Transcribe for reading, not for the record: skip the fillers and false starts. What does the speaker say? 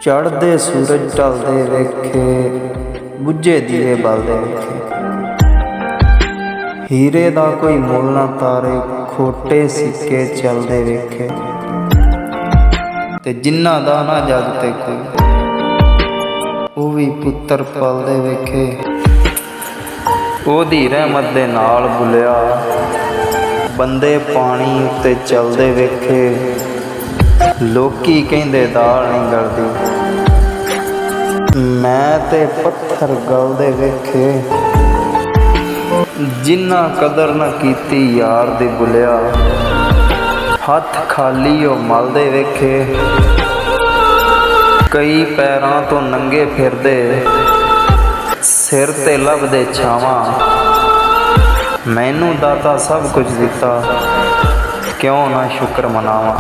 ਚੜ੍ਹਦੇ ਸੂਰਜ ਢਲਦੇ ਵੇਖੇ, ਬੁੱਝੇ ਦੀਵੇ ਬਲਦੇ ਵੇਖੇ। ਹੀਰੇ ਦਾ ਕੋਈ ਮੁੱਲ ਨਾ ਤਾਰੇ, ਖੋਟੇ ਸਿੱਕੇ ਚੱਲਦੇ ਵੇਖੇ। ਤੇ ਜਿਨ੍ਹਾਂ ਦਾ ਨਾ ਜੱਗ ਤੇ ਕੋਈ, ਉਹ ਵੀ ਪੁੱਤਰ ਪਲਦੇ ਵੇਖੇ। ਉਹਦੀ ਰਹਿਮਤ ਦੇ ਨਾਲ ਬੁਲਿਆ, ਬੰਦੇ ਪਾਣੀ ਉੱਤੇ ਚੱਲਦੇ ਵੇਖੇ। ਲੋਕੀ ਕਹਿੰਦੇ ਦਾਲ ਨਹੀਂ ਗਲਦੀ, ਮੈਂ ਤੇ ਪੱਥਰ ਗਲਦੇ ਵੇਖੇ। ਜਿਨ੍ਹਾਂ ਕਦਰ ਨਾ ਕੀਤੀ ਯਾਰ ਦੀ ਬੁਲਿਆ, ਹੱਥ ਖਾਲੀ ਉਹ ਮਲਦੇ ਵੇਖੇ। ਕਈ ਪੈਰਾਂ ਤੋਂ ਨੰਗੇ ਫਿਰਦੇ, ਸਿਰ ਤੇ ਲੱਭਦੇ ਛਾਵਾਂ। ਮੈਨੂੰ ਦਾਤਾ ਸਭ ਕੁਝ ਦਿੱਤਾ, ਕਿਉਂ ਨਾ ਸ਼ੁਕਰ ਮਨਾਵਾਂ।